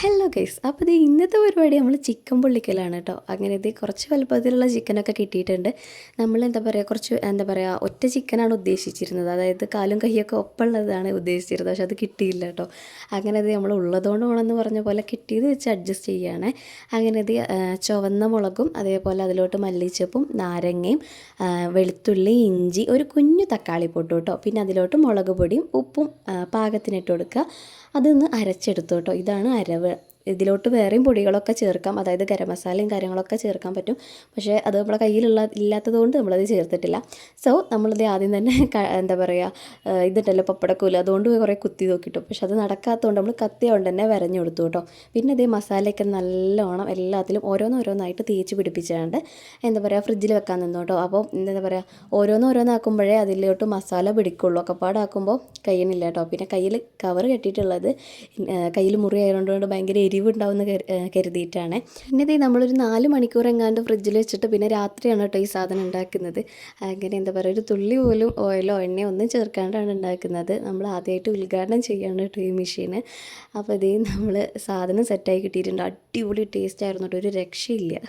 Hello guys, അപ്പോൾ ഇത് ഇന്നത്തെ പരിപാടി നമ്മൾ ചിക്കൻ പൊള്ളിക്കലാണ് കേട്ടോ. അങ്ങനെ ഇത് കുറച്ച് വലുപ്പത്തിലുള്ള ചിക്കനൊക്കെ കിട്ടിയിട്ടുണ്ട്. നമ്മൾ ഒറ്റ ചിക്കനാണ് ഉദ്ദേശിച്ചിരുന്നത്. അതായത് കാലും കൈയൊക്കെ ഒപ്പമുള്ളതാണ് ഉദ്ദേശിച്ചിരുന്നത്. പക്ഷെ അത് കിട്ടിയില്ല കേട്ടോ. അങ്ങനെ ഇത് നമ്മൾ ഉള്ളതുകൊണ്ട് വേണമെന്ന് പറഞ്ഞ പോലെ കിട്ടിയത് വെച്ച് അഡ്ജസ്റ്റ് ചെയ്യുകയാണ്. അങ്ങനെ ഇത് ചുവന്ന മുളകും അതേപോലെ അതിലോട്ട് മല്ലിച്ചപ്പും നാരങ്ങയും വെളുത്തുള്ളി, ഇഞ്ചി, ഒരു കുഞ്ഞു തക്കാളി പൊട്ടു കേട്ടോ. പിന്നെ അതിലോട്ട് മുളക് പൊടിയും ഉപ്പും പാകത്തിനിട്ട് കൊടുക്കുക. അതൊന്ന് അരച്ചെടുത്തു കേട്ടോ. ഇതാണ് അരവ്. ഇതിലോട്ട് വേറെയും പൊടികളൊക്കെ ചേർക്കാം, അതായത് ഗരം മസാലയും കാര്യങ്ങളൊക്കെ ചേർക്കാൻ പറ്റും. പക്ഷേ അത് നമ്മളെ ഇല്ലാത്തത് കൊണ്ട് നമ്മളത് ചേർത്തിട്ടില്ല. സോ നമ്മളിത് ആദ്യം തന്നെ ഇതിട്ടല്ലോ പപ്പടക്കൂല, അതുകൊണ്ട് കുറേ കുത്തി നോക്കിയിട്ടു. പക്ഷെ അത് നടക്കാത്തതുകൊണ്ട് നമ്മൾ കത്തി കൊണ്ട് തന്നെ വരഞ്ഞു കൊടുത്തു കേട്ടോ. പിന്നെ ഇതേ മസാലയൊക്കെ നല്ലോണം എല്ലാത്തിലും ഓരോന്നോരോന്നായിട്ട് തേച്ച് പിടിപ്പിച്ചാണ്ട് ഫ്രിഡ്ജിൽ വെക്കാൻ നിന്നു കേട്ടോ. അപ്പോൾ ഓരോന്നോരോന്നാക്കുമ്പോഴേ അതിലോട്ട് മസാല പിടിക്കുള്ളൂ. ഒക്കെപ്പാടാക്കുമ്പോൾ കഴിയുന്നില്ല കേട്ടോ. പിന്നെ കയ്യിൽ കവർ കെട്ടിയിട്ടുള്ളത് കയ്യിൽ മുറി ആയതുകൊണ്ട് ഭയങ്കര എരിവുണ്ടാവുമെന്ന് കരുതിയിട്ടാണ്. പിന്നെ ഇത് നമ്മളൊരു 4 മണിക്കൂർ എങ്ങാണ്ട് ഫ്രിഡ്ജിൽ വെച്ചിട്ട് പിന്നെ രാത്രിയാണ് കേട്ടോ ഈ സാധനം ഉണ്ടാക്കുന്നത്. അങ്ങനെ ഒരു തുള്ളി പോലും ഓയിലോ എണ്ണയോ ഒന്നും ചേർക്കാണ്ടാണ് ഉണ്ടാക്കുന്നത്. നമ്മൾ ആദ്യമായിട്ട് ഉദ്ഘാടനം ചെയ്യാണ് കേട്ടോ ഈ മെഷീന്. അപ്പോൾ നമ്മൾ സാധനം സെറ്റായി കിട്ടിയിട്ടുണ്ട്. അടിപൊളി ടേസ്റ്റ് ആയിരുന്നു കേട്ടോ, ഒരു രക്ഷയില്ല.